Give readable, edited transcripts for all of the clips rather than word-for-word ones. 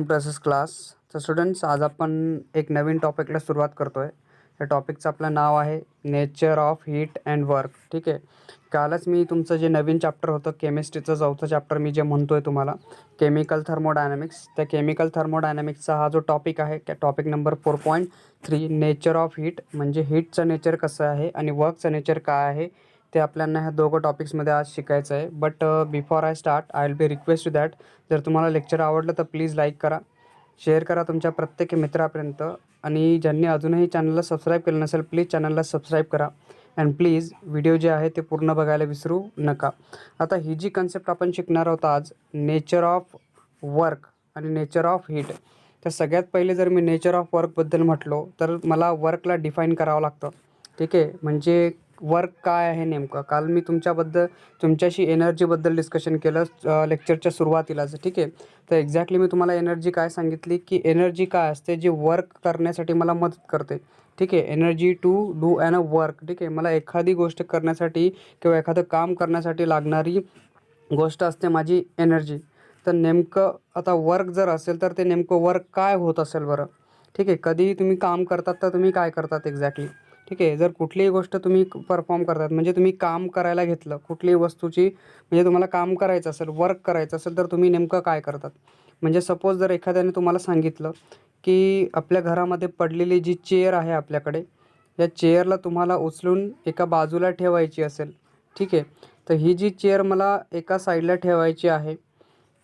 Process class. तर students, आज आपण एक नवीन टॉपिकला सुरुवात करतो आहे. या टॉपिकचं आपलं नाव आहे nature of heat and work. ठीक आहे. कालच मी तुमचं जे नवीन चॅप्टर होतं केमिस्ट्रीचं 4थं चॅप्टर मी जे म्हणतो आहे तुम्हाला केमिकल थर्मोडायनॅमिक्स, त्या केमिकल थर्मोडायनॅमिक्सचा हा जो टॉपिक आहे त्या topic number 4.3 nature of heat, म्हणजे हीटचं नेचर कसं आहे आणि वर्कचं नेचर काय आहे ते आपल्याला ह्या दोघं टॉपिक्समध्ये आज शिकायचं आहे. But before I start I will be request to that, जर तुम्हाला लेक्चर आवडलं तर प्लीज लाईक करा, शेअर करा तुमच्या प्रत्येक मित्रापर्यंत, आणि ज्यांनी अजूनही चॅनलला सबस्क्राईब केलं नसेल प्लीज चॅनलला सबस्क्राईब करा. अँड प्लीज व्हिडिओ जे आहे ते पूर्ण बघायला विसरू नका. आता ही जी कन्सेप्ट आपण शिकणार आहोत आज, नेचर ऑफ वर्क आणि नेचर ऑफ हीट. तर सगळ्यात पहिले जर मी नेचर ऑफ वर्कबद्दल म्हटलो तर मला वर्कला डिफाईन करावं लागतं. ठीक आहे. म्हणजे वर्क काय आहे नेमकं. काल मी तुमच्याशी एनर्जीबद्दल डिस्कशन केलं लेक्चरच्या सुरुवातीलाच. ठीक आहे. तर एक्झॅक्टली मी तुम्हाला एनर्जी काय सांगितली की एनर्जी काय असते जी वर्क करण्यासाठी मला मदत करते. ठीक आहे. Energy to do an a work. ठीक आहे. मला एखादी गोष्ट करण्यासाठी किंवा एखादं काम करण्यासाठी लागणारी गोष्ट असते माझी एनर्जी. तर नेमकं आता वर्क जर असेल तर ते नेमकं वर्क काय होत असेल बरं. ठीक आहे. कधीही तुम्ही काम करतात तर तुम्ही काय करतात एक्झॅक्टली. ठीक आहे. जर कुठलीही गोष्ट तुम्ही परफॉर्म करतात म्हणजे तुम्ही काम करायला घेतलं कुठलीही वस्तूची, म्हणजे तुम्हाला काम करायचं असेल, वर्क करायचं असेल तर तुम्ही नेमकं काय करतात. म्हणजे सपोज जर एखाद्याने तुम्हाला सांगितलं की आपल्या घरामध्ये पडलेली जी चेअर आहे आपल्याकडे, या चेअरला तुम्हाला उचलून एका बाजूला ठेवायची असेल. ठीक आहे. तर ही जी चेअर मला एका साईडला ठेवायची आहे,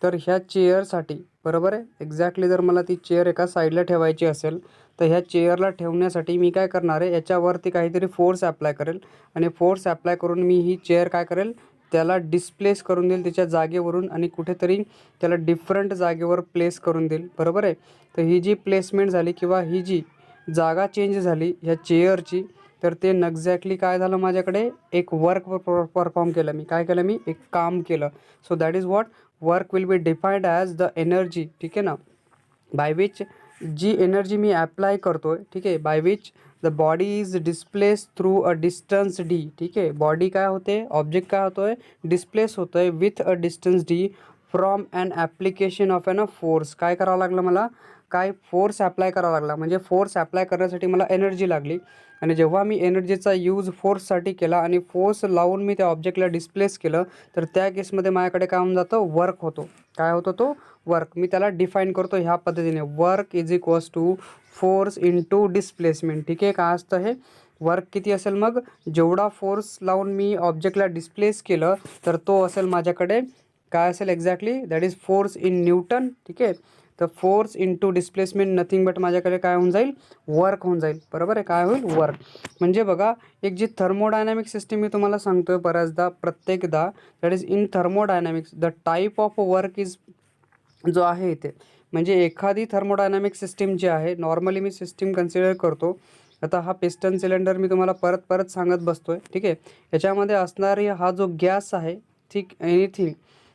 तर ह्या चेअरसाठी बरोबर आहे एक्झॅक्टली जर मला ती चेअर एका साईडला ठेवायची असेल तर ह्या चेअरला ठेवण्यासाठी मी काय करणार आहे, याच्यावरती काहीतरी फोर्स ॲप्लाय करेल आणि फोर्स ॲप्लाय करून मी ही चेअर काय करेल, त्याला डिस्प्लेस करून देईल तिच्या जागेवरून आणि कुठेतरी त्याला डिफरंट जागेवर प्लेस करून देईल. बरोबर आहे. तर ही जी प्लेसमेंट झाली किंवा ही जी जागा चेंज झाली ह्या चेअरची, तर ते एक्झॅक्टली काय झालं, माझ्याकडे एक वर्क परफॉर्म केलं मी. काय केलं मी, एक काम केलं. So that is what work will be defined as the energy. ठीक आहे ना, बाय विच जी एनर्जी मी ॲप्लाय करतो आहे. ठीक आहे. By which the body is displace through a distance D. ठीक आहे. बॉडी काय होते, ऑब्जेक्ट काय होतो आहे, डिस्प्लेस होतो आहे with a distance D from an application of an a force. काय करावं लागलं मला, काय फोर्स ॲप्लाय करावा लागला. म्हणजे फोर्स ॲप्लाय करण्यासाठी मला एनर्जी लागली, आणि जेव्हा मी एनर्जीचा यूज फोर्ससाठी केला आणि फोर्स लावून मी त्या ऑब्जेक्टला डिस्प्लेस केलं, तर त्या केसमध्ये माझ्याकडे काय होऊन जातं, वर्क होतो. काय होतो तो, वर्क. मी त्याला डिफाईन करतो ह्या पद्धतीने, work is equals to force into displacement. ठीक आहे. काय असतं हे वर्क किती असेल, मग जेवढा फोर्स लावून मी ऑब्जेक्टला डिस्प्लेस केलं तर तो असेल माझ्याकडे काय असेल exactly, that is force in newton. ठीक आहे. तर force into displacement nothing but माझ्याकडे काय होऊन जाईल, वर्क होऊन जाईल. बरोबर आहे. काय होईल, वर्क. म्हणजे बघा, एक जी थर्मोडायनॅमिक सिस्टीम मी तुम्हाला सांगतोय बऱ्याचदा प्रत्येकदा, that is in thermodynamics the type of work is जो आहे इथे, म्हणजे एखादी थर्मोडायनॅमिक सिस्टीम जी आहे, नॉर्मली मी सिस्टीम कन्सिडर करतो. आता हा पिस्टन सिलेंडर मी तुम्हाला परत परत सांगत बसतोय. ठीक आहे. याच्यामध्ये असणारी हा जो गॅस आहे, ठीक, एनिथिंग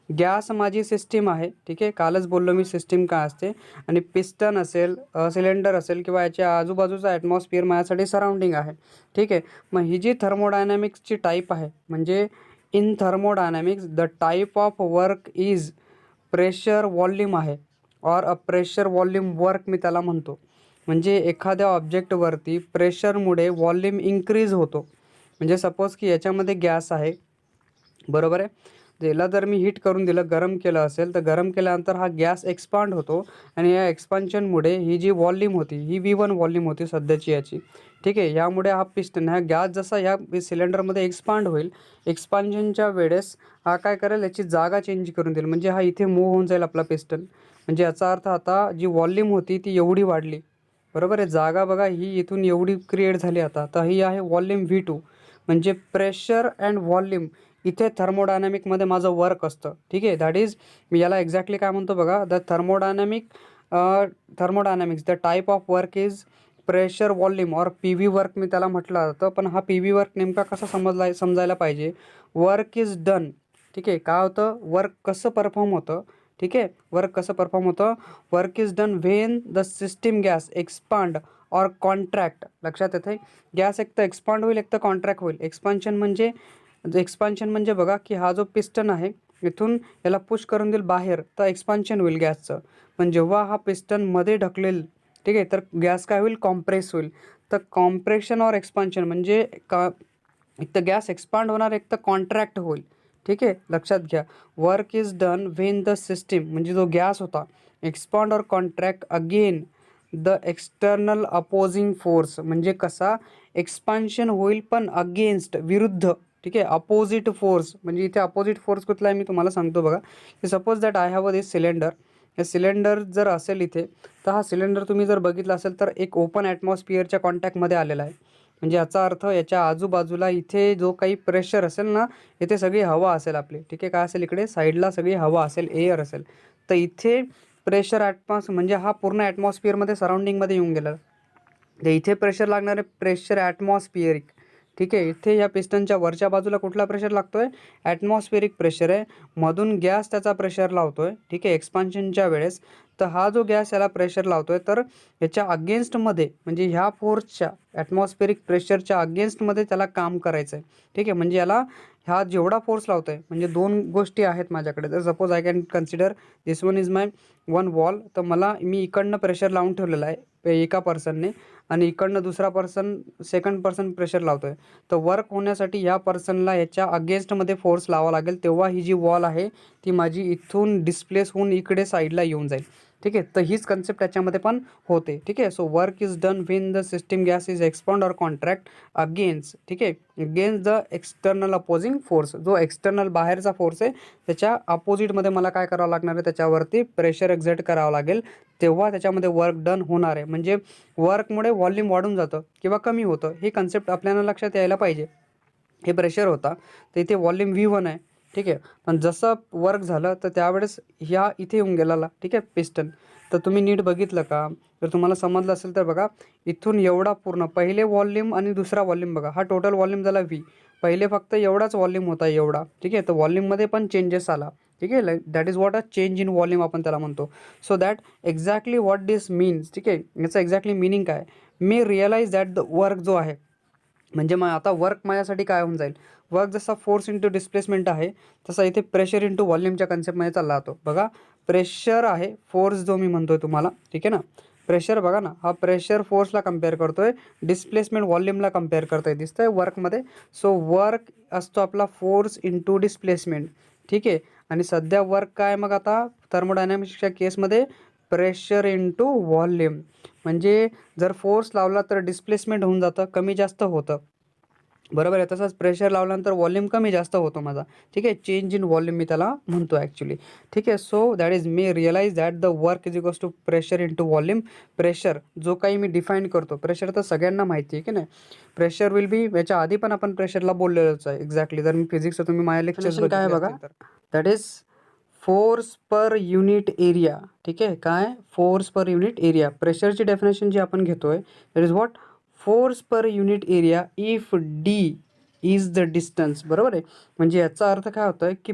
गॅस माझी सिस्टीम आहे. ठीक आहे. कालच बोललो मी सिस्टीम काय असते. आणि पिस्टन असेल, सिलेंडर असेल किंवा याच्या आजूबाजूचा ॲटमॉस्फिअर माझ्यासाठी सराउंडिंग आहे. ठीक आहे. मग ही जी थर्मोडायनॅमिक्सची टाईप आहे, म्हणजे in thermodynamics the type of work is pressure volume आहे, or a pressure volume work मी त्याला म्हणतो. म्हणजे एखाद्या ऑब्जेक्टवरती प्रेशरमुळे वॉल्यूम इन्क्रीज होतो. म्हणजे सपोज की याच्यामध्ये गॅस आहे, बरोबर आहे. याला जर मी हीट करून दिलं, गरम केलं असेल, तर गरम केल्यानंतर हा गॅस एक्सपांड होतो, आणि या एक्सपान्शनमुळे ही जी वॉल्यूम होती ही V1 वॉल्यूम होती सध्याची याची. ठीक आहे. यामुळे हा पिस्टन, हा गॅस जसा ह्या सिलेंडरमध्ये एक्सपांड होईल, एक्सपान्शनच्या वेळेस हा काय करेल, याची जागा चेंज करून देईल. म्हणजे हा इथे मूव्ह होऊन जाईल आपला पिस्टन. म्हणजे याचा अर्थ आता जी वॉल्यूम होती ती एवढी वाढली. बरोबर आहे. जागा बघा ही इथून एवढी क्रिएट झाली आता. तर ही आहे वॉल्यूम V2. म्हणजे प्रेशर अँड वॉल्यूम इथे थर्मोडायनॅमिकमध्ये माझं वर्क असतं. ठीक आहे. दॅट इज मी याला एक्झॅक्टली काय म्हणतो बघा, the thermodynamics the type of work is pressure volume or PV work मी त्याला म्हटलं जातं. पण हा PV वर्क नेमका कसा समजायला पाहिजे, वर्क इज डन. ठीक आहे. काय होतं, वर्क कसं परफॉर्म होतं. ठीक आहे. वर्क कसं परफॉर्म होतं, work is done when the system gas expand or contract. लक्षात येते, गॅस एक तर एक्सपांड होईल, एक तर कॉन्ट्रॅक्ट होईल. एक्सपान्शन म्हणजे बघा की हा जो पिस्टन आहे, इथून याला पुश करून देईल बाहेर तर एक्सपान्शन होईल गॅसचं. पण जेव्हा हा पिस्टन मध्ये ढकलेल, ठीक आहे, तर गॅस काय होईल, कॉम्प्रेस होईल. तर कॉम्प्रेशन और एक्सपान्शन म्हणजे एक तर गॅस एक्सपांड होणार, एक तर कॉन्ट्रॅक्ट होईल. ठीक आहे, लक्षात घ्या. Work is done when the system म्हणजे जो गॅस होता एक्सपांड और contract again the external opposing force. म्हणजे कसा एक्सपान्शन होईल पण अगेन्स्ट, विरुद्ध. ठीक आहे, अपोजिट फोर्स. म्हणजे इथे अपोजिट फोर्स कुठला आहे मी तुम्हाला सांगतो बघा. की suppose that I have this cylinder. हे सिलेंडर जर असेल इथे, तर हा सिलेंडर तुम्ही जर बघितला असेल तर एक ओपन ॲटमॉस्फिअरच्या कॉन्टॅक्टमध्ये आलेला आहे. म्हणजे याचा अर्थ याच्या आजूबाजूला इथे जो काही प्रेशर असेल ना, इथे सगळी हवा असेल आपली. ठीक आहे, काय असेल इकडे साईडला सगळी हवा असेल, एअर असेल. तर इथे प्रेशर म्हणजे हा पूर्ण ॲटमॉस्फिअरमध्ये सराउंडिंगमध्ये येऊन गेला. तर इथे प्रेशर लागणार आहे, प्रेशर ॲटमॉस्फिअरिक. ठीक आहे, इथे या पिस्टनच्या वरच्या बाजूला कुठला प्रेशर लागतोय, ॲटमॉस्फिअरिक प्रेशर आहे. मधून गॅस त्याचा प्रेशर लावतोय. ठीक आहे, एक्सपान्शनच्या वेळेस. तर हा जो गॅस याला प्रेशर लावतोय, तर याच्या अगेन्स्टमध्ये म्हणजे ह्या फोर्सच्या, ॲटमॉस्फिअरिक प्रेशरच्या अगेन्स्टमध्ये त्याला काम करायचं आहे. ठीक आहे, म्हणजे याला हा जेवढा फोर्स लावतोय, म्हणजे दोन गोष्टी आहेत माझ्याकडे. तर suppose I can consider this one is my one wall. तर मी इकडनं प्रेशर लावून ठेवलेलं आहे एका पर्सनने, आणि इकडनं दुसरा पर्सन, सेकंड पर्सन प्रेशर लावतोय. तर वर्क होण्यासाठी ह्या पर्सनला याच्या अगेन्स्टमध्ये फोर्स लावा लागेल, तेव्हा ही जी वॉल आहे ती माझी इथून डिस्प्लेस होऊन इकडे साईडला येऊन जाईल. ठीक आहे, तर हीच कन्सेप्ट याच्यामध्ये पण होते. ठीक आहे, so work is done when the system gas is expand और कॉन्ट्रॅक्ट अगेन्स्ट. ठीक आहे, against the external opposing force. जो एक्सटर्नल बाहेरचा फोर्स आहे त्याच्या अपोजिटमध्ये मला काय करावं लागणार आहे, त्याच्यावरती प्रेशर एक्झर्ट करावं लागेल, तेव्हा त्याच्यामध्ये वर्क डन होणार आहे. म्हणजे वर्कमुळे व्हॉल्यूम वाढून जातं किंवा कमी होतं, हे कन्सेप्ट आपल्याला लक्षात यायला पाहिजे. हे प्रेशर होता, तर इथे व्हॉल्यूम V1 आहे. ठीक आहे, पण जसं वर्क झालं तर त्यावेळेस ह्या इथे येऊन गेला. ठीक आहे, पिस्टन. तर तुम्ही नीट बघितलं का, जर तुम्हाला समजलं असेल तर बघा, इथून एवढा पूर्ण पहिले व्हॉल्यूम आणि दुसरा व्हॉल्यूम बघा, हा टोटल व्हॉल्यूम झाला V. पहिले फक्त एवढाच व्हॉल्यूम होता, एवढा. ठीक आहे, तर व्हॉल्यूममध्ये पण चेंजेस आला. ठीक आहे, that is what a change in volume आपण त्याला म्हणतो. So that exactly what this means. ठीक आहे, याचं एक्झॅक्टली मिनिंग काय, मी रिअलाइज दॅट द वर्क जो आहे, म्हणजे मग आता वर्क माझ्यासाठी काय होऊन जाईल, वर्क जसा फोर्स इंटू डिस्प्लेसमेंट आहे, तसा इथे प्रेशर इंटू व्हॉल्यूमच्या कन्सेप्टमध्ये चालला जातो. बघा, प्रेशर आहे, फोर्स जो मी म्हणतोय तुम्हाला. ठीक आहे ना, प्रेशर बघा ना, हा प्रेशर फोर्सला कम्पेअर करतोय, डिस्प्लेसमेंट व्हॉल्यूमला कम्पेअर करतोय, दिसतंय वर्कमध्ये. सो वर्क असतो आपला फोर्स इंटू डिस्प्लेसमेंट. ठीक आहे, आणि सध्या वर्क काय मग आता थर्मोडायनॅमिक्सच्या केसमध्ये प्रेशर इंटू व्हॉल्यूम. म्हणजे जर फोर्स लावला तर डिस्प्लेसमेंट होऊन जातं, कमी जास्त होतं. बरोबर आहे, तसंच प्रेशर लावल्यानंतर व्हॉल्यूम कमी जास्त होतो माझा. ठीक आहे, चेंज इन व्हॉल्यूम मी त्याला म्हणतो ॲक्च्युली. ठीक आहे, सो दॅट इज मी realise that the work is equals to pressure into volume. Pressure जो काही मी डिफाईन करतो, प्रेशर तर सगळ्यांना माहिती आहे की नाही. प्रेशर विल बी, याच्या आधी पण आपण प्रेशरला बोललेलोच आहे एक्झॅक्टली. जर मी फिजिक्सचं तुम्ही माझ्या लेक्चर्स काय आहे बघा, that is force per unit area. ठीक आहे, काय फोर्स पर युनिट एरिया. प्रेशरची डेफिनेशन जी आपण घेतोय, that is what, force per unit area if D is the distance. बरोबर आहे, म्हणजे याचा अर्थ काय होतोय की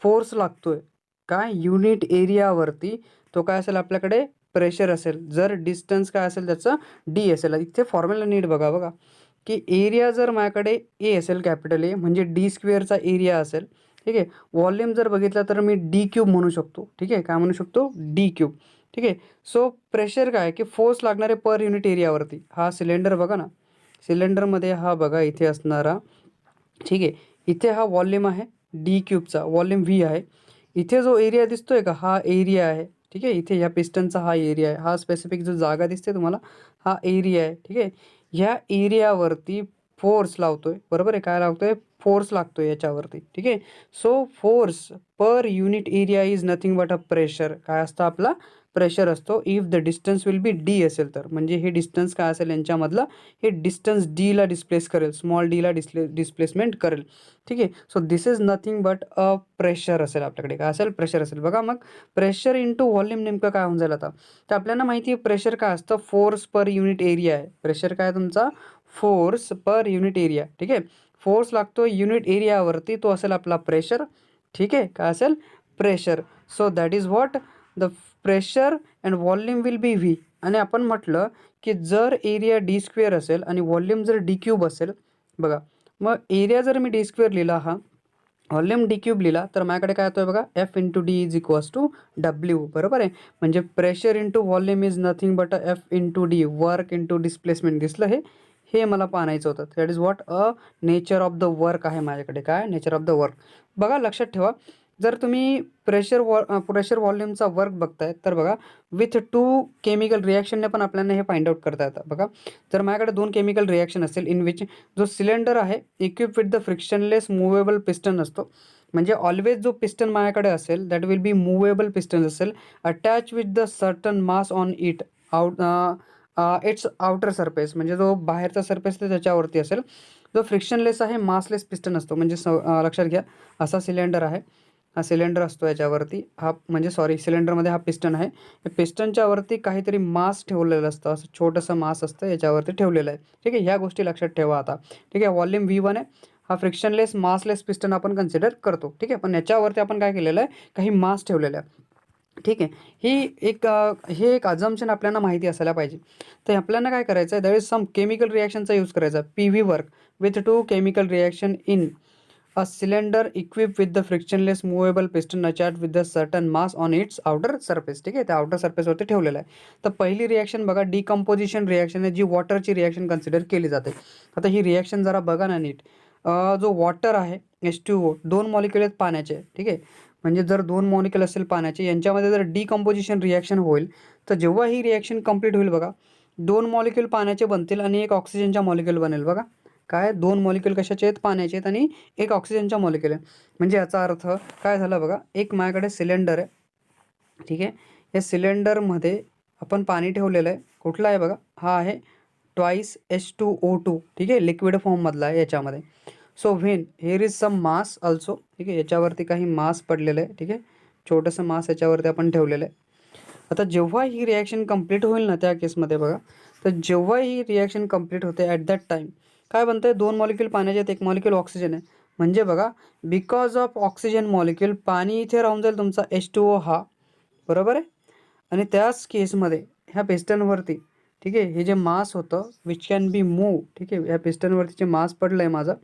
फोर्स लागतोय काय युनिट एरियावरती, तो काय असेल आपल्याकडे, प्रेशर असेल. जर डिस्टन्स काय असेल त्याचं डी असेल. इथे फॉर्म्युला नीट बघा बघा, की एरिया जर माझ्याकडे ए असेल, कॅपिटल ए, म्हणजे डी स्क्वेअरचा एरिया असेल. ठीक आहे, व्हॉल्यूम जर बघितला तर मी डी क्यूब म्हणू शकतो. ठीक आहे, काय म्हणू शकतो, डी क्यूब. ठीक आहे, सो प्रेशर काय की फोर्स लागणार आहे पर युनिट एरियावरती. हा सिलेंडर बघा ना, सिलेंडरमध्ये हा बघा इथे असणारा. ठीक आहे, इथे हा व्हॉल्यूम आहे डी क्यूबचा, व्हॉल्यूम व्ही आहे. इथे जो एरिया दिसतोय का, हा एरिया आहे. ठीक आहे, इथे ह्या पिस्टनचा हा एरिया आहे, हा स्पेसिफिक जो जागा दिसते तुम्हाला, हा एरिया आहे. ठीक आहे, ह्या एरियावरती फोर्स लावतोय. बरोबर आहे, काय लावतोय, फोर्स लागतोय याच्यावरती. ठीक आहे, so force per unit area is nothing but a pressure. काय असतं आपला, प्रेशर असतो. If the distance will be D असेल तर, म्हणजे हे डिस्टन्स काय असेल यांच्यामधलं, हे डिस्टन्स डीला डिस्प्लेस करेल, स्मॉल डीला डिस्प्लेसमेंट करेल. ठीक आहे, so this is nothing but a pressure असेल आपल्याकडे. काय असेल, प्रेशर असेल. बघा मग प्रेशर इंटू व्हॉल्यूम नेमकं काय होऊन जाईल आता, तर आपल्याला माहिती आहे प्रेशर काय असतं, फोर्स पर युनिट एरिया आहे. प्रेशर काय तुमचा, फोर्स पर युनिट एरिया. ठीक आहे, फोर्स लागतो युनिट एरियावरती, तो असेल आपला प्रेशर. ठीक आहे, काय असेल, pressure. So that is what the pressure and volume will be V. आणि आपण म्हटलं की जर एरिया डी स्क्वेअर असेल आणि व्हॉल्यूम जर डी क्यूब असेल, बघा मग एरिया जर मी डी स्क्वेअर लिहिला हा, व्हॉल्यूम डी क्यूब लिहिला तर माझ्याकडे काय येतोय बघा, F into D is equals to W, बरोबर आहे. म्हणजे pressure into volume is nothing but F into D, work into displacement. दिसलं हे हे मला पाहायचं होतं. That is what a nature of the work आहे माझ्याकडे. काय नेचर ऑफ द वर्क बघा, लक्षात ठेवा. जर तुम्ही प्रेशर व्हॉल्यूमचा वर्क बघताय तर बघा, विथ टू केमिकल रिॲक्शनने पण आपल्याला हे फाइंड आउट करता येतं. बघा, जर माझ्याकडे दोन केमिकल रिॲक्शन असेल इन विच जो सिलेंडर आहे equip with the frictionless movable piston असतो. म्हणजे ऑलवेज जो पिस्टन माझ्याकडे असेल that will be movable piston असेल, attach with the certain mass on it out its outer surface. म्हणजे जो बाहेरचा सरफेस ते त्याच्यावरती असेल. जो फ्रिक्शनलेस आहे मासलेस पिस्टन असतो. म्हणजे लक्षात घ्या, असा सिलेंडर आहे, हा सिलेंडर असतो याच्यावरती, हा म्हणजे सॉरी सिलेंडरमध्ये हा पिस्टन आहे. या पिस्टनच्या वरती काहीतरी मास ठेवलेलं असतं, असं छोटंसं मास असतं याच्यावरती ठेवलेलं आहे. ठीक आहे, ह्या गोष्टी लक्षात ठेवा आता. ठीक आहे, व्हॉल्यूम V1 आहे, हा फ्रिक्शनलेस मासलेस पिस्टन आपण कन्सिडर करतो. ठीक आहे, पण याच्यावरती आपण काय केलेलं आहे, काही मास ठेवलेलं आहे. ठीक आहे, हे एक अजम्पशन आपल्याला माहिती असायला पाहिजे. तर आपल्याला काय करायचं आहे, दॅट इज सम केमिकल रिॲक्शनचा यूज करायचा. PV work with two chemical reaction in a cylinder equip with the frictionless movable piston attached with the certain mass on its outer surface. ठीक आहे, त्या आउटर सरफेसवरती ठेवलेलं आहे. तर पहिली रिॲक्शन बघा, डिकम्पोजिशन रिॲक्शन आहे, जी वॉटरची रिॲक्शन कन्सिडर केली जाते. आता ही रिॲक्शन जरा बघा ना नीट. जो वॉटर आहे H2O, दोन मॉलिक्युल आहेत पाण्याचे. ठीक आहे, म्हणजे जर दोन मॉलिक्युल असेल पाण्याचे, यांच्यामध्ये जर डिकम्पोजिशन रिॲक्शन होईल तर जेव्हा ही रिॲक्शन कंप्लीट होईल बघा, दोन मॉलिक्युल पाण्याचे बनतील आणि एक ऑक्सिजनचा मॉलिक्युल बनेल. बघा, काय दोन मॉलिक्युल कशाचे आहेत, पाण्याचे आहेत, आणि एक ऑक्सिजनचा मॉलिक्युल आहे. म्हणजे याचा अर्थ काय झाला बघा, एक माझ्याकडे सिलेंडर आहे. ठीक आहे, या सिलेंडरमध्ये आपण पाणी ठेवलेलं आहे. कुठलं आहे बघा, हा आहे ट्वाईस H2O2. ठीक आहे, लिक्विड फॉर्ममधला आहे याच्यामध्ये. So when here is some mass also. ठीक आहे, याच्यावरती काही मास पडलेलं आहे. ठीक आहे, छोटंसं मास याच्यावरती आपण ठेवलेलं आहे. आता जेव्हा ही रिॲक्शन कंप्लीट होईल ना त्या केसमध्ये बघा, तर जेव्हा ही रिॲक्शन कंप्लीट होते ॲट दॅट टाईम काय बनतं आहे, दोन मॉलिक्युल पाण्याचे आहेत, एक मॉलिक्युल ऑक्सिजन आहे. म्हणजे बघा, बिकॉज ऑफ ऑक्सिजन मॉलिक्युल पाणी इथे राहून जाईल तुमचा H2O हा, बरोबर आहे. आणि त्याच केसमध्ये ह्या पिस्टनवरती, ठीक आहे, हे जे मास होतं विच कॅन बी मूव. ठीक आहे, ह्या पिस्टनवरती जे मास पडलं आहे माझं,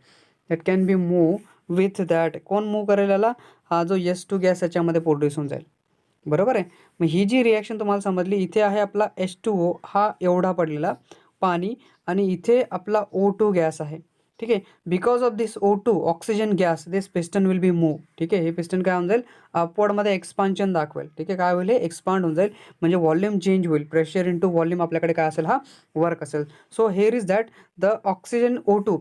that can be move with that. कोण मूव करेल याला, हा जो S2 गॅस याच्यामध्ये प्रोड्यूस होऊन जाईल. बरोबर आहे. मग ही जी रिॲक्शन तुम्हाला समजली, इथे आहे आपला H2O हा एवढा पडलेला पाणी, आणि इथे आपला O2 गॅस आहे. ठीक आहे, because of this O2 oxygen gas this piston will be move. ठीक आहे, हे पिस्टन काय होऊन जाईल, अपवर्डमध्ये एक्सपान्शन दाखवेल. ठीक आहे, काय होईल, हे एक्सपांड होऊन जाईल. म्हणजे व्हॉल्यूम चेंज होईल. प्रेशर इंटू व्हॉल्यूम आपल्याकडे काय असेल, हा वर्क असेल. So here is that the oxygen O2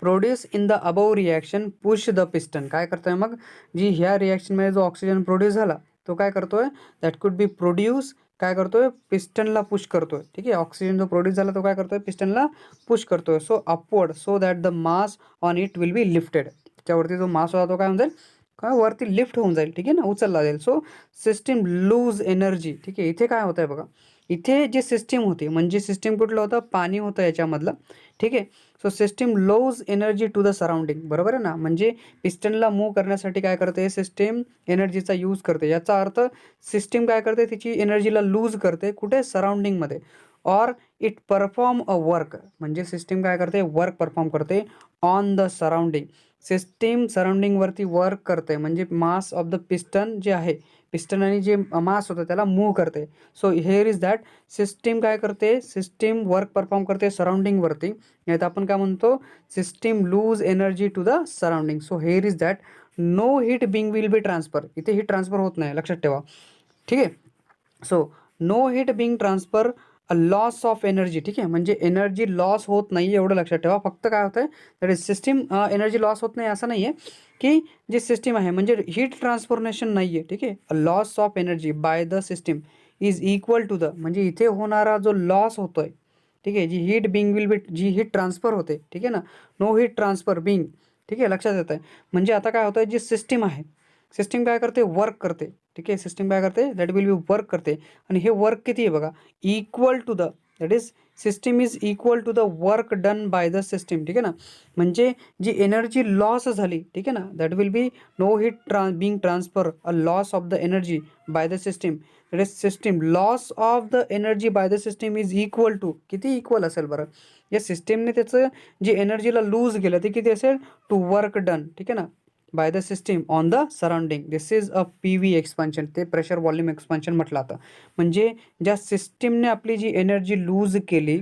produce in the above reaction push the piston. काय करतोय मग, जी ह्या रिॲक्शनमध्ये जो ऑक्सिजन प्रोड्यूस झाला तो काय करतोय, दॅट कुड बी प्रोड्यूस, काय करतोय, पिस्टनला पुश करतोय. ठीक आहे, ऑक्सिजन जो प्रोड्यूस झाला तो काय करतोय, पिस्टनला पुश करतोय. So upward, so that the mass on it will be lifted. त्याच्यावरती जो मास होता तो काय होऊन जाईल, काय वरती लिफ्ट होऊन जाईल. ठीक आहे ना, उचलला जाईल. So system lose energy. ठीक आहे, इथे काय होत आहे बघा, इथे जी सिस्टीम होती, म्हणजे सिस्टीम कुठलं होतं, पाणी होतं याच्यामधलं. ठीक आहे, so system lose energy to the surrounding. बरोबर आहे ना, म्हणजे पिस्टनला मूव्ह करण्यासाठी काय करते, सिस्टीम एनर्जीचा यूज करते. याचा अर्थ सिस्टीम काय करते, तिची एनर्जीला लूज करते. कुठे, सराउंडिंगमध्ये. Or it perform a work, म्हणजे सिस्टीम काय करते, वर्क परफॉर्म करते ऑन द सराउंडिंग. सिस्टीम सराउंडिंगवरती वर्क करते, म्हणजे मास ऑफ द पिस्टन जे आहे, पिस्टन आणि जे मास होतं त्याला मूव्ह करते. So here is that system काय करते, सिस्टीम वर्क परफॉर्म करते सराउंडिंगवरती. नाही तर आपण काय म्हणतो, system lose energy to the surrounding. So here is that no heat being will be transfer. इथे हीट ट्रान्सफर होत नाही, लक्षात ठेवा. ठीक आहे, so no heat being transfer, a loss of energy. ठीक आहे, म्हणजे एनर्जी लॉस होत नाही एवढं लक्षात ठेवा. फक्त काय होतं आहे, that is system energy loss होत नाही असं नाही आहे, की जी सिस्टीम आहे म्हणजे हीट ट्रान्सफॉर्मेशन नाही आहे. ठीक आहे, a loss of energy by the system is equal to the, म्हणजे इथे होणारा जो लॉस होतोय, ठीक आहे, जी हीट बिंग विल बी, जी हीट ट्रान्सफर होते. ठीक आहे ना, नो हीट ट्रान्सफर बिंग. ठीक आहे, लक्षात येत आहे. म्हणजे आता काय होतं, जी सिस्टीम आहे, सिस्टीम काय करते, वर्क करते. ठीक आहे, सिस्टीम काय करते, दॅट विल बी वर्क करते. आणि हे वर्क किती आहे बघा, equal to the, that is system is equal to the work done by the system. ठीक आहे ना, म्हणजे जी एनर्जी लॉस झाली, ठीक आहे ना, that will be no heat being transfer, a loss of the energy by the system. That is system loss of the energy by the system is equal to, किती equal असेल बरं, या सिस्टीमने त्याचं जी एनर्जीला लूज केलं ते किती असेल, टू वर्क डन. ठीक आहे ना, bye the system on the surrounding. This is a PV expansion. ते प्रेशर व्हॉल्यूम एक्सपान्शन म्हटलं आता. म्हणजे ज्या सिस्टीमने आपली जी एनर्जी लूज केली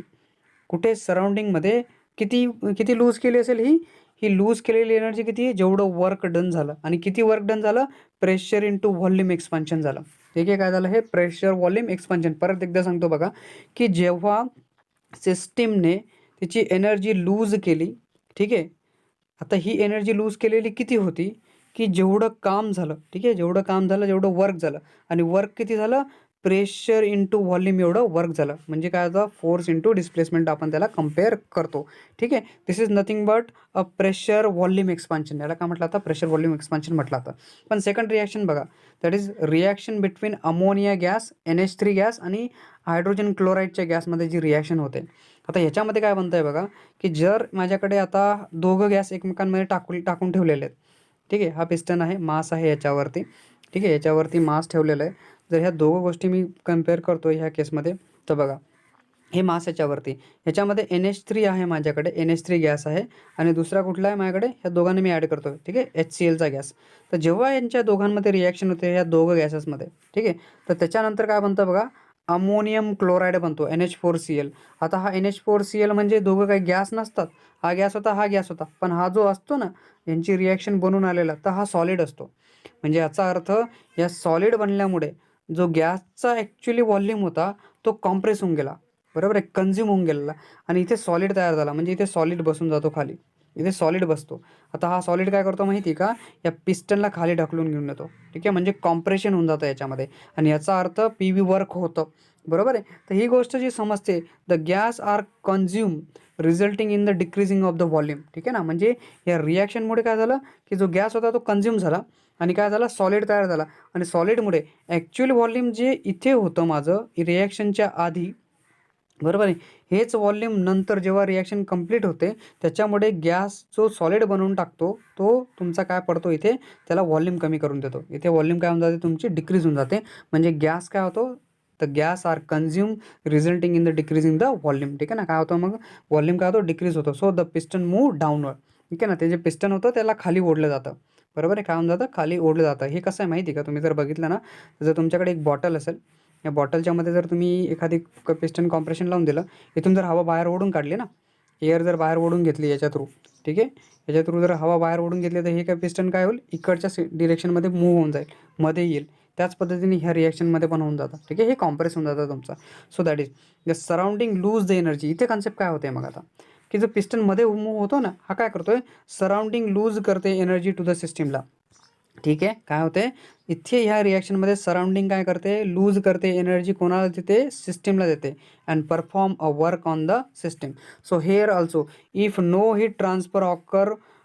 कुठे सराउंडिंगमध्ये, किती किती लूज केली असेल ही ही लूज केलेली एनर्जी किती आहे, जेवढं वर्क डन झालं. आणि किती वर्क डन झालं, प्रेशर इंटू व्हॉल्यूम एक्सपान्शन झालं. ठीक आहे, काय झालं हे प्रेशर व्हॉल्यूम एक्सपान्शन. परत एकदा सांगतो बघा, की जेव्हा सिस्टीमने तिची एनर्जी लूज केली, ठीक आहे, आता ही एनर्जी लूज केलेली किती होती, की जेवढं काम झालं, ठीक आहे, जेवढं काम झालं, जेवढं वर्क झालं. आणि वर्क किती झालं, प्रेशर इंटू व्हॉल्यूम एवढं वर्क झालं. म्हणजे काय होतं, फोर्स इंटू डिस्प्लेसमेंट आपण त्याला कम्पेअर करतो. ठीक आहे, this is nothing but a pressure volume expansion. याला काय म्हटलं आता, प्रेशर व्हॉल्यूम एक्सपान्शन म्हटलं आता. पण सेकंड रिॲक्शन बघा, that is reaction between ammonia gas, NH3 gas आणि हायड्रोजन क्लोराईडच्या गॅसमध्ये जी रिॲक्शन होते. आता ह्याच्यामध्ये काय बनतं आहे बघा, की जर माझ्याकडे आता दोघं गॅस एकमेकांमध्ये टाकून ठेवलेले आहेत. ठीक आहे, हा पिस्टन आहे, मास आहे याच्यावरती. ठीक आहे, याच्यावरती मास ठेवलेलं आहे. जर ह्या दोघं गोष्टी मी कम्पेअर करतो ह्या केसमध्ये, तर बघा हे मास याच्यावरती, ह्याच्यामध्ये NH3 आहे माझ्याकडे, NH3 गॅस आहे. आणि दुसरा कुठला आहे माझ्याकडे, ह्या दोघांनी मी ॲड करतो. ठीक आहे, HClचा गॅस. तर जेव्हा यांच्या दोघांमध्ये रिॲक्शन होते ह्या दोघं गॅसेसमध्ये, ठीक आहे, तर त्याच्यानंतर काय बनतं बघा, अमोनियम क्लोराईड बनतो, NH4Cl. आता हा NH4Cl म्हणजे दोघं काही गॅस नसतात. हा गॅस होता, हा गॅस होता, पण हा जो असतो ना, यांची रिॲक्शन बनून आलेला, तर हा सॉलिड असतो. म्हणजे याचा अर्थ, या सॉलिड बनल्यामुळे जो गॅसचा ॲक्च्युली व्हॉल्यूम होता तो कॉम्प्रेस होऊन गेला. बरोबर आहे, कन्झ्युम होऊन गेलेला. आणि इथे सॉलिड तयार झाला. म्हणजे इथे सॉलिड बसून जातो खाली, इथे सॉलिड बसतो. आता हा सॉलिड काय करतो माहिती आहे का, या पिस्टनला खाली ढकलून घेऊन येतो. ठीक आहे, म्हणजे कॉम्प्रेशन होऊन जातं याच्यामध्ये. आणि याचा अर्थ PV वर्क होतं. बरोबर आहे. तर ही गोष्ट जी समजते, the gas are consume resulting in the decreasing of the volume. ठीक आहे ना, म्हणजे या रिॲक्शनमुळे काय झालं, की जो गॅस होता तो कन्झ्युम झाला आणि काय झाला, सॉलिड तयार झाला. आणि सॉलिडमुळे ॲक्च्युअल व्हॉल्यूम जे इथे होतं माझं रिॲक्शनच्या आधी, बरोबर आहे, हेच व्हॉल्यूम नंतर जेव्हा रिॲक्शन कंप्लीट होते त्याच्यामुळे गॅस जो सॉलिड बनवून टाकतो तो तुमचा काय पडतो इथे, त्याला व्हॉल्यूम कमी करून देतो. इथे व्हॉल्यूम काय होऊन जाते, तुमची डिक्रीज होऊन जाते. म्हणजे गॅस काय होतो, the gas are consume resulting in the decreasing the volume. ठीक आहे ना, काय होतं मग, व्हॉल्यूम काय होतो, डिक्रीज होतो. So the piston move downward. ठीक आहे ना, ते जे पिस्टन होतं त्याला खाली ओढलं जातं. बरोबर आहे, काय होऊन जातं, खाली ओढलं जातं. हे कसं आहे माहिती आहे का, तुम्ही जर बघितलं ना, जर तुमच्याकडे एक बॉटल असेल, या बॉटलच्या मध्ये जर तुम्ही एखादी पिस्टन कॉम्प्रेशन लावून दिलं, इथून जर हवा बाहेर ओढून काढली ना, एअर जर बाहेर ओढून घेतली याच्या थ्रू, ठीक आहे, याच्या थ्रू जर हवा बाहेर ओढून घेतली, तर हे काय पिस्टन काय होईल, इकडच्या डिरेक्शनमध्ये मूव्ह होऊन जाईल, मध्ये येईल. त्याच पद्धतीने ह्या रिॲक्शनमध्ये पण होऊन जातं. ठीक आहे, हे कॉम्प्रेस होऊन जातं तुमचा. So that is the surrounding lose the energy. इथे कन्सेप्ट काय होते मग आता, की जो पिस्टनमध्ये मूव्ह होतो ना, हा काय करतोय, सराउंडिंग लूज करते एनर्जी टू द सिस्टीमला. ठीक आहे, काय होते इथे ह्या रिॲक्शनमध्ये सराउंडिंग काय करते, लूज करते एनर्जी, कोणाला देते, सिस्टीमला देते. And perform a work on the system. So here also if no heat transfer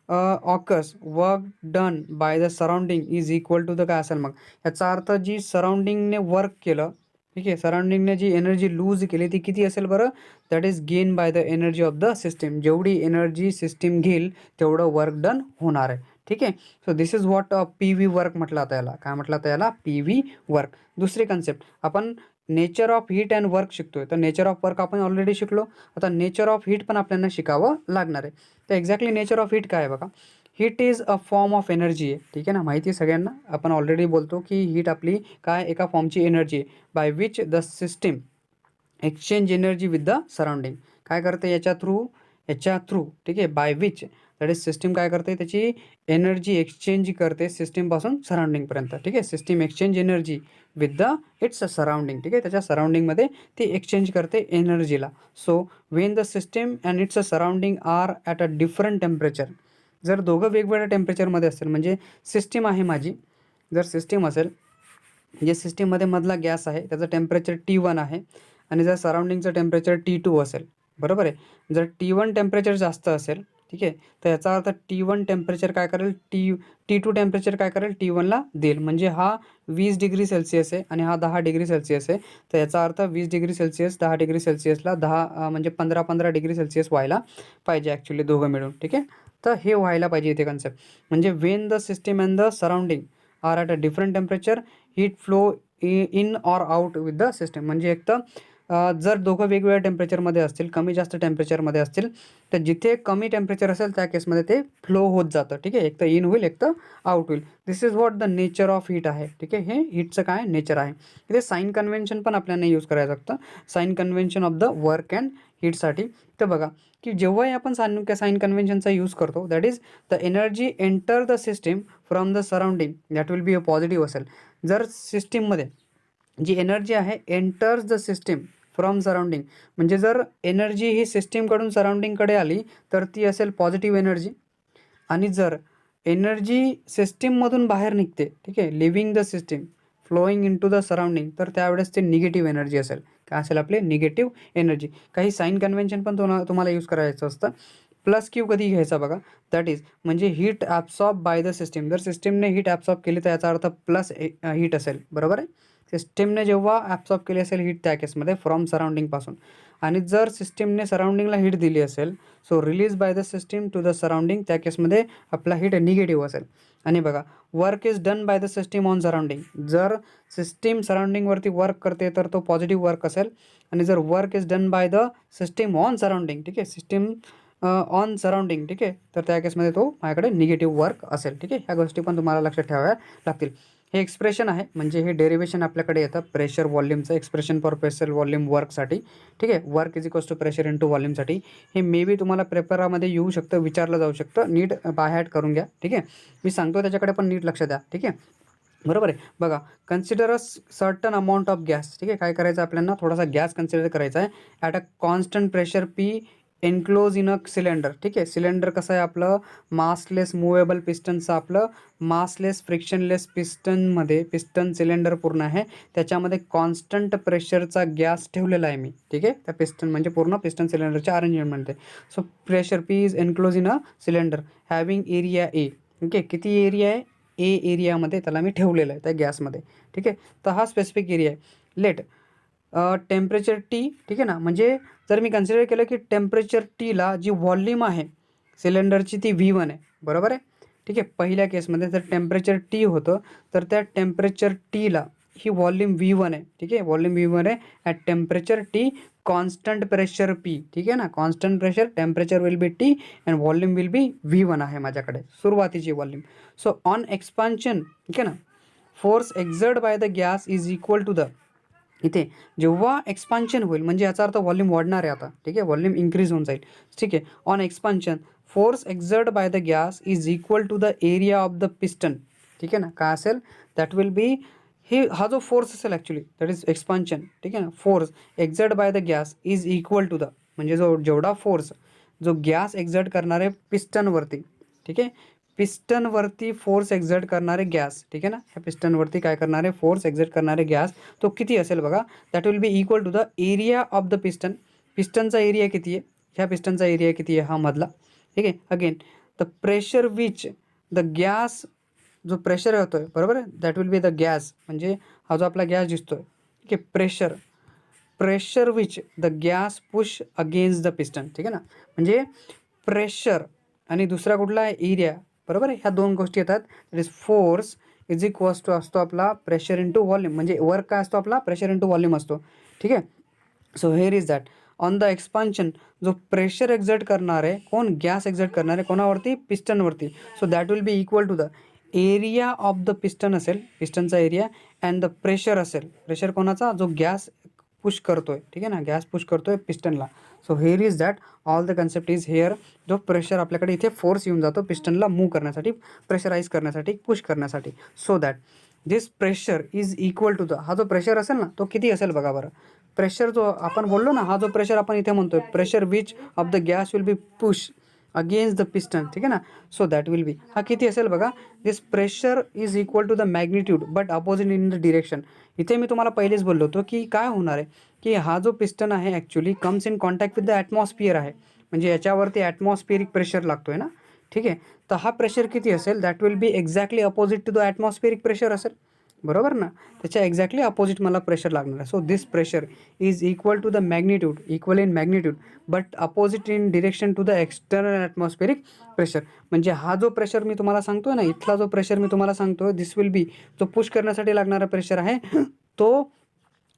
occurs work done by the surrounding is equal to the काय असेल मग, याचा अर्थ जी सराउंडिंगने वर्क केलं, ठीक आहे, सराउंडिंगने जी एनर्जी लूज केली ती किती असेल बरं, that is gain by the energy of the system. जेवढी एनर्जी सिस्टीम घेईल तेवढं वर्क डन होणार आहे. ठीक आहे, so this is what PV work म्हटलं आता याला. काय म्हटलं आता याला, PV वर्क. दुसरी कन्सेप्ट आपण nature of heat and work शिकतोय. तर नेचर ऑफ वर्क आपण ऑलरेडी शिकलो. आता नेचर ऑफ हीट पण आपल्याला शिकावं लागणार आहे. तर एक्झॅक्टली नेचर ऑफ हीट काय आहे बघा, heat is a form of energy आहे. ठीक आहे ना, माहिती आहे सगळ्यांना. आपण ऑलरेडी बोलतो की हीट आपली काय, एका फॉर्मची एनर्जी आहे, by which the system exchange energy with the surrounding. काय करते याच्या थ्रू ठीक आहे, by which that is system काय करते, त्याची एनर्जी एक्सचेंज करते सिस्टीमपासून सराउंडिंगपर्यंत. ठीक आहे, system exchange energy with the its surrounding. ठीक आहे, त्याच्या सराउंडिंगमध्ये ती एक्सचेंज करते एनर्जीला. So when the system and its surrounding are at a different temperature. जर दोघं वेगवेगळ्या टेम्परेचरमध्ये असेल, म्हणजे सिस्टीम आहे माझी, जर सिस्टीम असेल, जे सिस्टीममध्ये मधला गॅस आहे त्याचं टेम्परेचर T1 आहे आणि जर सराउंडिंगचं टेम्परेचर T2 असेल, बरोबर आहे, जर T1 टेम्परेचर जास्त असेल, ठीक आहे, तर याचा अर्थ T1 टेम्परेचर काय करेल, T2 टेम्परेचर काय करेल, T1ला देईल. म्हणजे हा 20 डिग्री सेल्सिअस आहे आणि हा 10 डिग्री सेल्सिअस आहे. तर याचा अर्थ 20 डिग्री सेल्सिअस 10 डिग्री सेल्सिअसला 10 म्हणजे 15 डिग्री सेल्सिअस व्हायला पाहिजे ॲक्च्युली दोघं मिळून. ठीक आहे, तर हे व्हायला पाहिजे इथे कन्सेप्ट. म्हणजे when the system and the surrounding are at a different temperature heat flow in or out with the system. म्हणजे एक तर जर दोघं वेगवेगळ्या टेम्परेचरमध्ये असतील, कमी जास्त टेम्परेचरमध्ये असतील, तर जिथे कमी टेम्परेचर असेल त्या केसमध्ये ते फ्लो होत जातं. ठीक आहे, एक तर इन होईल, एक तर आउट होईल. This is what the nature of heat आहे. ठीक आहे, हे हीटचं काय नेचर आहे. इथे साइन कन्व्हेन्शन पण आपल्याला यूज करायचं लागतं. Sign convention of the work and हीटसाठी. तर बघा की जेव्हाही आपण साइन कन्व्हेन्शनचा यूज करतो, that is the energy enter the system from the surrounding, that will be a positive असेल. जर सिस्टीममध्ये जी एनर्जी आहे enters the system from surrounding, म्हणजे जर एनर्जी ही सिस्टीमकडून सराउंडिंगकडे आली तर ती असेल पॉझिटिव्ह एनर्जी. आणि जर एनर्जी सिस्टीममधून बाहेर निघते, ठीक आहे, leaving the system flowing in to the surrounding, तर त्यावेळेस ते निगेटिव्ह एनर्जी असेल. काय असेल आपले निगेटिव्ह एनर्जी. काही साइन कन्व्हेन्शन पण तुम्हाला यूज करायचं असतं. प्लस क्यू कधी घ्यायचा बघा, दॅट इज म्हणजे heat absorb bye the system. जर सिस्टीमने हीट ॲब्सॉर्ब केली तर याचा अर्थ प्लस हीट असेल. बरोबर आहे. सिस्टीमने जेव्हा ॲब्सॉर्ब केली असेल हीट त्या केसमध्ये फ्रॉम सराउंडिंगपासून, आणि जर सिस्टीमने सराउंडिंगला हीट दिली असेल, so release by the system to the surrounding, त्या केसमध्ये आपला हीट निगेटिव्ह असेल. आणि बघा work is done by the system on surrounding. जर सिस्टीम सराउंडिंगवरती वर्क करते तर तो पॉझिटिव्ह वर्क असेल. आणि जर work is done by the system on surrounding, ठीक आहे, सिस्टीम ऑन सराउंडिंग, ठीक आहे, तर त्या केसमध्ये तो माझ्याकडे निगेटिव्ह वर्क असेल. ठीक आहे, ह्या गोष्टी पण तुम्हाला लक्षात ठेवाव्या लागतील. हे एक्सप्रेशन आहे, म्हणजे हे डेरिवेशन आपल्याकडे येतं प्रेशर व्हॉल्यूमचं एक्सप्रेशन फॉर प्रेशर व्हॉल्यूम वर्कसाठी. ठीक आहे, work is equals to pressure into व्हॉल्यूमसाठी. हे मे बी तुम्हाला पेपरामध्ये येऊ शकतं, विचारलं जाऊ शकतं. नीट बाय हॅट करून घ्या. ठीक आहे, मी सांगतो त्याच्याकडे पण नीट लक्ष द्या. ठीक आहे, बरोबर आहे. बघा consider a certain amount of gas. ठीक आहे, काय करायचं आपल्याला, थोडासा गॅस कन्सिडर करायचा आहे at a constant pressure P enclose in a cylinder. ठीक आहे, सिलेंडर कसं आहे आपलं मासलेस मुवेबल पिस्टनचं, आपलं मासलेस फ्रिक्शनलेस पिस्टनमध्ये पिस्टन सिलेंडर पूर्ण आहे, त्याच्यामध्ये कॉन्स्टंट प्रेशरचा गॅस ठेवलेला आहे मी. ठीक आहे, त्या पिस्टन म्हणजे पूर्ण पिस्टन सिलेंडरच्या अरेंजमेंटमध्ये. So pressure P is enclose in a cylinder having area A. Okay, किती एरिया आहे, ए एरियामध्ये त्याला मी ठेवलेलं आहे त्या गॅसमध्ये. ठीक आहे, तर हा स्पेसिफिक एरिया आहे. Let temperature T. ठीक आहे ना, म्हणजे जर मी कन्सिडर केलं की टेम्परेचर टीला जी व्हॉल्यूम आहे सिलेंडरची ती V1 आहे. बरोबर आहे. ठीक आहे, पहिल्या केसमध्ये जर टेम्परेचर टी होतं तर त्या टेम्परेचर टीला ही व्हॉल्यूम V1 आहे. ठीक आहे, व्हॉल्यूम V1 आहे at temperature T constant pressure P. ठीक आहे ना, constant pressure temperature will be T and volume will be V1 आहे माझ्याकडे सुरुवातीची व्हॉल्यूम. सो ऑन एक्सपान्शन, ठीक आहे ना, force exerted by the gas is equal to the, इथे जेव्हा एक्सपान्शन होईल म्हणजे याचा अर्थ व्हॉल्यूम वाढणार आहे आता. ठीक आहे, व्हॉल्यूम इन्क्रीज होऊन जाईल. ठीक आहे, on expansion force exerted by the gas is equal to the area of the piston. ठीक आहे ना, काय असेल, दॅट विल बी, हा जो फोर्स असेल ॲक्च्युली दॅट इज एक्सपान्शन. ठीक आहे ना, force exerted by the gas is equal to the, म्हणजे जेवढा फोर्स जो गॅस एक्झर्ट करणारे पिस्टनवरती, ठीक आहे, पिस्टनवरती फोर्स एक्झर्ट करणारे गॅस, ठीक आहे ना, ह्या पिस्टनवरती काय करणारे फोर्स एक्झर्ट करणारे गॅस, तो किती असेल बघा, that will be equal to the area of the piston. पिस्टनचा एरिया किती आहे, ह्या पिस्टनचा एरिया किती आहे हा मधला. ठीक आहे, again the pressure which the gas, जो प्रेशर होतोय बरोबर आहे, that will be the gas, म्हणजे हा जो आपला गॅस दिसतोय. ठीक आहे, pressure which the gas push against the piston. ठीक आहे ना, म्हणजे प्रेशर आणि दुसरा कुठला आहे एरिया. बरोबर आहे, ह्या दोन गोष्टी येतात. That is force is equals to असतो आपला प्रेशर इंटू व्हॉल्यूम, म्हणजे वर्क काय असतो आपला प्रेशर इंटू व्हॉल्यूम असतो. ठीक आहे, so here is that on the expansion जो प्रेशर एक्झर्ट करणार आहे कोण, गॅस एक्झर्ट करणार आहे कोणावरती, पिस्टनवरती. So that will be equal to the area of the piston असेल, पिस्टनचा एरिया, अँड द प्रेशर असेल, प्रेशर कोणाचा, जो गॅस पुश करतोय. ठीक आहे ना, गॅस पुश करतोय पिस्टनला. So here is that all the concept is here. जो प्रेशर आपल्याकडे इथे फोर्स येऊन जातो पिस्टनला मूव्ह करण्यासाठी, प्रेशराईज करण्यासाठी, पुश करण्यासाठी. So that this pressure is equal to the, हा जो प्रेशर असेल ना तो किती असेल बघा बरं. प्रेशर जो आपण बोललो ना, हा जो प्रेशर आपण इथे म्हणतोय, pressure which of the gas will be push against the piston. ठीक आहे ना, सो दॅट विल बी, हा किती असेल बघा, this pressure is equal to the magnitude but opposite in the direction. इथे मी तुम्हाला पहिलेच बोललो होतो की काय होणार आहे की हा जो पिस्टन आहे actually comes in contact with the atmosphere आहे, म्हणजे याच्यावरती ॲटमॉस्फिअरिक प्रेशर लागतो आहे ना. ठीक आहे, तर हा प्रेशर किती असेल, that will be exactly opposite to the atmospheric pressure असेल. बरोबर ना, त्याच्या एक्झॅक्टली अपोजिट मला प्रेशर लागणार आहे. So this pressure is equal to the magnitude, equal in magnitude but opposite in direction to the external atmospheric pressure. म्हणजे हा जो प्रेशर मी तुम्हाला सांगतोय ना, इथला जो प्रेशर मी तुम्हाला सांगतोय, दिस विल बी जो पुश करण्यासाठी लागणारा प्रेशर आहे तो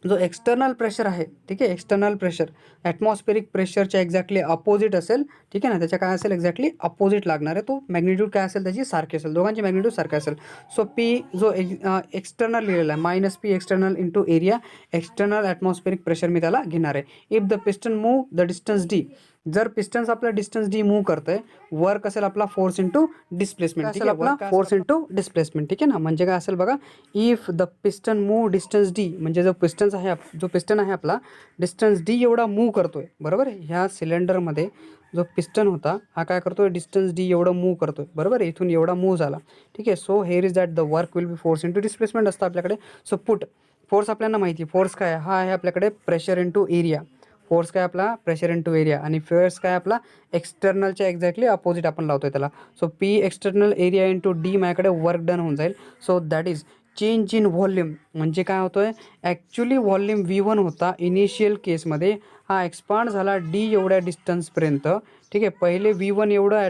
जो एक्सटर्नल प्रेशर आहे, ठीक आहे, एक्सटर्नल प्रेशर ॲटमॉस्फेरिक प्रेशरच्या एक्झॅक्टली अपोजिट असेल, ठीक आहे ना, त्याच्या काय असेल एक्झॅक्टली अपोजिट लागणार आहे. तो मॅग्निट्यूड काय असेल त्याची सारखी असेल, दोघांची मॅग्निट्यूड सारखी असेल. सो पी जो एक्सटर्नल लिहिलेला आहे minus P external into area external atmospheric pressure मी त्याला घेणार आहे. If the piston move the distance D, जर पिस्टन्स आपला डिस्टन्स डी मूव्ह करतंय, वर्क असेल आपला फोर्स इंटू डिस्प्लेसमेंट, असेल आपला फोर्स इंटू डिस्प्लेसमेंट, ठीक आहे ना. म्हणजे काय असेल बघा, if the piston move distance D, म्हणजे जो पिस्टन आहे आपला डिस्टन्स डी एवढा मूव्ह करतोय, बरोबर आहे. ह्या सिलेंडरमध्ये जो पिस्टन होता हा काय करतोय, डिस्टन्स डी एवढं मूव्ह करतोय, बरोबर आहे, इथून एवढा मूव्ह झाला, ठीक आहे. So here is that the work will B force into displacement असतं आपल्याकडे. सो पुट फोर्स आपल्याला माहिती आहे, फोर्स काय हा आहे आपल्याकडे प्रेशर इंटू एरिया. फोर्स काय आपला प्रेशर इंटू एरिया आणि फोर्स काय आपला एक्सटर्नलच्या एक्झॅक्टली अपोजिट आपण लावतोय त्याला. So P external area into D माझ्याकडे वर्क डन होऊन जाईल. So that is change in volume. म्हणजे काय होतोय, ॲक्च्युली व्हॉल्यूम V1 होता इनिशियल केसमध्ये, हा एक्सपांड झाला डी एवढ्या डिस्टन्सपर्यंत, ठीक आहे. पहिले V1 एवढं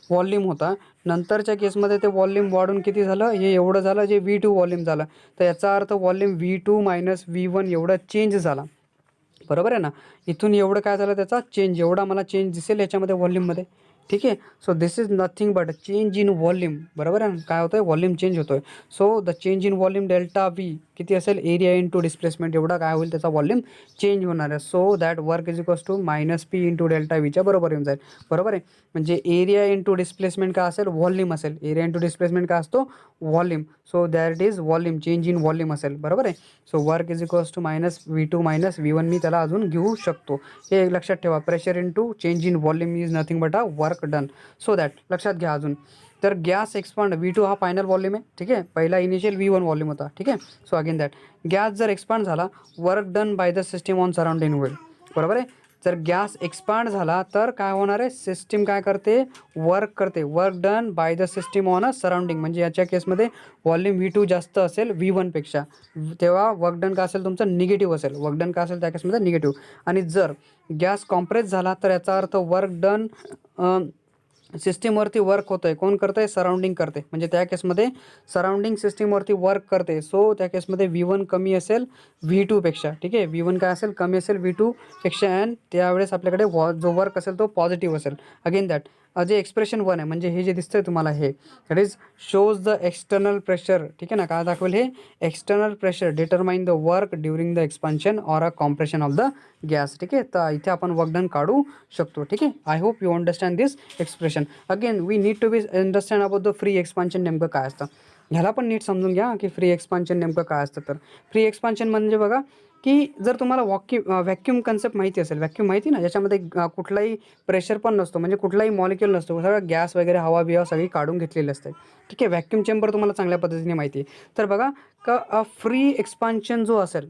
व्हॉल्यूम होता, नंतरच्या केसमध्ये ते व्हॉल्यूम वाढून किती झालं, हे एवढं झालं जे V2 व्हॉल्यूम झालं. तर याचा अर्थ व्हॉल्यूम V2 मायनस V1 एवढा चेंज झाला, बरोबर आहे ना. इथून एवढं काय झालं त्याचा चेंज, एवढा मला चेंज दिसेल याच्यामध्ये व्हॉल्यूममध्ये, ठीक आहे. So this is nothing but change in volume, बरोबर आहे ना. काय होतं आहे, व्हॉल्यूम चेंज होतो आहे. So the change in volume delta V किती असेल, एरिया इंटू डिस्प्लेसमेंट, एवढा काय होईल त्याचा व्हॉल्यूम चेंज होणार आहे. So that work is equals to minus P into delta Vच्या बरोबर येऊन जाईल, बरोबर आहे. म्हणजे एरिया इंटू डिस्प्लेसमेंट काय असेल, व्हॉल्यूम असेल. एरिया इंटू डिस्प्लेसमेंट काय असतो, volume. So that is volume, change in volume असेल, बरोबर आहे. So work is equals to minus V2 minus V1 मी त्याला अजून घेऊ शकतो. हे एक लक्षात ठेवा, pressure into change in volume is nothing but a work done. So that लक्षात घ्या अजून. तर गॅस एक्सपांड V2 हा फायनल व्हॉल्यूम आहे, ठीक आहे. पहिला इनिशियल V1 व्हॉल्यूम होता, ठीक आहे. सो अगेन दॅट गॅस जर एक्सपांड झाला, work done by the system on surrounding होईल, बरोबर आहे. जर गॅस एक्सपांड झाला तर काय होणार आहे, सिस्टीम काय करते, वर्क करते. Work done by the system on a surrounding, म्हणजे याच्या केसमध्ये व्हॉल्यूम V2 जास्त असेल V1पेक्षा, तेव्हा वर्क डन काय असेल तुमचं निगेटिव्ह असेल. वर्क डन काय असेल त्या केसमध्ये निगेटिव्ह. आणि जर गॅस कॉम्प्रेस झाला तर याचा अर्थ वर्क डन सिस्टीमवरती वर्क होतं आहे, कोण करतं आहे, सराउंडिंग करते. म्हणजे त्या केसमध्ये सराउंडिंग सिस्टीमवरती वर्क करते. सो त्या केसमध्ये V1 कमी असेल V2पेक्षा, ठीक आहे. V1 काय असेल, कमी असेल V2पेक्षा, अँड त्यावेळेस आपल्याकडे जो वर्क असेल तो पॉझिटिव्ह असेल. अगेन दॅट जे एक्सप्रेशन 1 आहे, म्हणजे हे जे दिसतंय तुम्हाला हे that is shows the external pressure, ठीक आहे ना. काय दाखवेल, हे external pressure determine the work during the expansion or a compression of the gas, ठीक आहे. तर इथे आपण वर्क डन काढू शकतो, ठीक आहे. I hope you understand this expression. Again we need to be understand about the free expansion नेमकं काय असतं. ह्याला पण नीट समजून घ्या की फ्री एक्सपान्शन नेमकं काय असतं. तर फ्री एक्सपान्शन म्हणजे बघा की जर तुम्हाला व्हॅक्यूम कन्सेप्ट माहिती असेल, व्हॅक्यूम माहिती ना, ज्याच्यामध्ये कुठलाही प्रेशर पण नसतो, म्हणजे कुठलाही मॉलिक्यूल नसतो, सगळं गॅस वगैरे हवा बिवा सगळी काढून घेतलेली असते, ठीक आहे. व्हॅक्यूम चेंबर तुम्हाला चांगल्या पद्धतीने माहिती आहे. तर बघा का फ्री एक्सपान्शन जो असेल,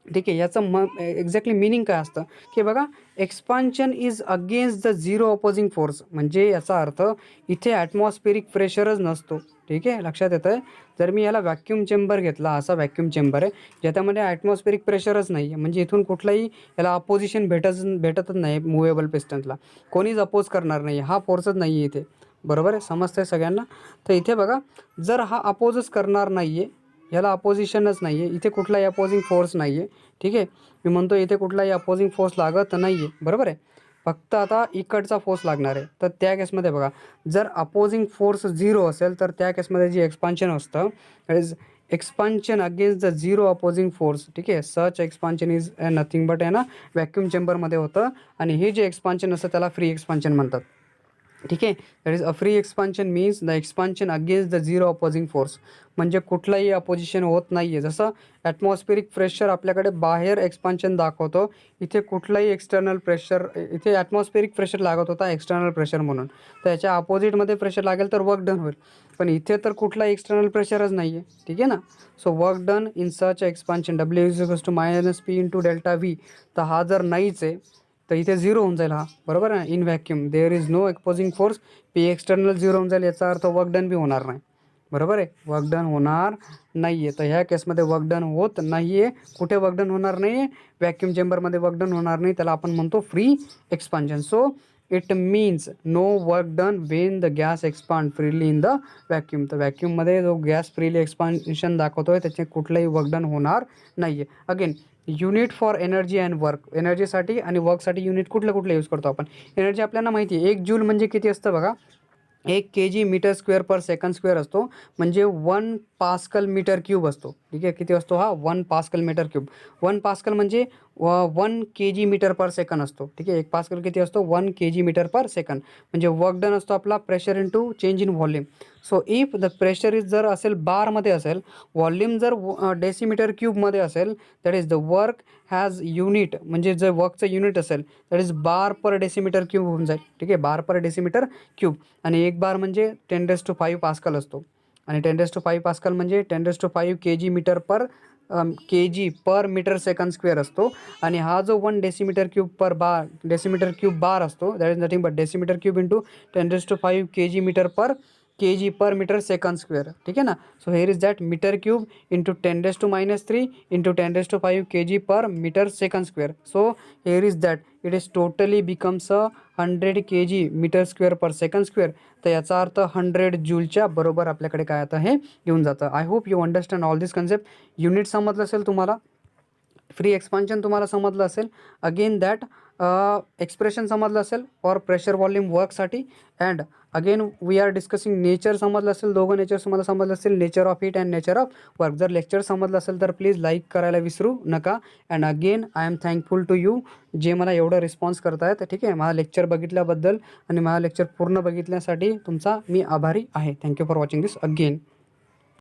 ठीक आहे, याचं एक्झॅक्टली मिनिंग काय असतं की बघा, expansion is against the zero opposing force. म्हणजे याचा अर्थ इथे ॲटमॉस्फेरिक प्रेशरच नसतो, ठीक आहे. लक्षात येतं आहे. जर मी याला व्हॅक्यूम चेंबर घेतला, असा व्हॅक्यूम चेंबर आहे ज्याच्यामध्ये ॲटमॉस्फेरिक प्रेशरच नाही आहे, म्हणजे इथून कुठलाही याला अपोजिशन भेटतच नाही मुव्हेबल पिस्टन्सला, कोणीच अपोज करणार नाही, हा फोर्सच नाही आहे इथे, बरोबर आहे. समजतं आहे सगळ्यांना. तर इथे बघा, जर हा अपोजच करणार नाही आहे, याला अपोजिशनच नाही आहे, इथे कुठलाही अपोजिंग फोर्स नाही आहे, ठीक आहे. मी म्हणतो इथे कुठलाही अपोजिंग फोर्स लागत नाही आहे, बरोबर आहे. फक्त आता इकडचा फोर्स लागणार आहे. तर त्या केसमध्ये बघा, जर अपोजिंग फोर्स 0 असेल तर त्या केसमध्ये जे एक्सपान्शन असतं that is expansion against the zero opposing force, ठीक आहे. सच एक्सपान्शन इज नथिंग बट आहे ना, व्हॅक्यूम चेंबरमध्ये होतं. आणि हे जे एक्सपान्शन असतं त्याला फ्री एक्सपान्शन म्हणतात, ठीक आहे. That is a free expansion means the expansion against the zero opposing force, म्हणजे कुठलाही अपोजिशन होत नाही आहे. जसं ॲटमॉस्फेरिक प्रेशर आपल्याकडे बाहेर एक्सपान्शन दाखवतो, इथे कुठलाही एक्सटर्नल प्रेशर, इथे ॲटमॉस्फेरिक प्रेशर लागत होता एक्सटर्नल प्रेशर म्हणून, तर याच्या अपोजिटमध्ये प्रेशर लागेल तर वर्क डन होईल. पण इथे तर कुठलाही एक्सटर्नल प्रेशरच नाही आहे, ठीक आहे ना. So work done in such expansion W is equals to minus P into delta V. तर हा जर नाहीच आहे तर इथे 0 होऊन जाईल हा, बरोबर आहे. In vacuum there is no opposing force, P external 0 होऊन जाईल, याचा अर्थ वर्क डन बी होणार नाही, बरोबर आहे. वर्क डन होणार नाही आहे. तर ह्या केसमध्ये वर्क डन होत नाही आहे. कुठे वर्क डन होणार नाही आहे, व्हॅक्यूम चेंबरमध्ये वर्क डन होणार नाही, त्याला आपण म्हणतो free expansion. So it means no work done when the gas expand freely in the vacuum. तर व्हॅक्यूममध्ये जो गॅस फ्रीली एक्सपान्शन दाखवतो आहे त्याचे कुठलंही वर्क डन होणार नाही आहे. Again unit for energy and work, एनर्जीसाठी आणि वर्कसाठी युनिट कुठलं यूज करतो आपण. एनर्जी आपल्याला माहिती आहे 1 जूल म्हणजे किती असतं बघा, 1 kg metre square per second square असतो, म्हणजे 1 पास्कल मीटर क्यूब असतो. ठीक आहे, किती असतो हा 1 पास्कल मीटर क्यूब. 1 पास्कल म्हणजे 1 kg मीटर पर सेकंड असतो. ठीक आहे, 1 पास्कल किती असतो 1 kg मीटर पर सेकंड. म्हणजे वर्क डन असतो आपला pressure into change in volume. So if the pressure is जर असेल बारमध्ये असेल, व्हॉल्यूम जर डेसिमीटर क्यूबमध्ये असेल, that is the work has unit, म्हणजे जर वर्कचं युनिट असेल that is bar per decimetre cube होऊन जाईल. ठीक आहे, बार पर डेसिमीटर क्यूब. आणि 1 बार म्हणजे 10⁵ पास्कल असतो. आणि 10⁵ पास्कल म्हणजे 10⁵ kg metre per kg per metre second square असतो. आणि हा जो 1 डेसिमीटर क्यूब बार असतो that is nothing but decimetre cube into 10⁵ kg per metre second square. ठीक आहे ना. So here is that metre cube into 10⁻³ into 10⁵ kg per metre second square. So here is that it is totally becomes 100 kg metre square per second square. तर याचा अर्थ 100 जूलच्या बरोबर आपल्याकडे काय आता हे येऊन जातं. I hope you understand all this concept. Unit समजलं असेल तुम्हाला, फ्री एक्सपान्शन तुम्हाला समजलं असेल, अगेन दॅट एक्सप्रेशन समजलं असेल फॉर प्रेशर व्हॉल्यूम वर्कसाठी. And again we are discussing nature समजलं असेल, दोघं नेचर तुम्हाला समजलं असेल, nature of heat and nature of work. जर लेक्चर समजलं असेल तर प्लीज लाईक करायला विसरू नका. And again I am thankful to you जे मला एवढं रिस्पॉन्स करतायत. ठीक आहे, माझा लेक्चर बघितल्याबद्दल आणि माझा लेक्चर पूर्ण बघितल्यासाठी तुमचा मी आभारी आहे. Thank you for watching this again.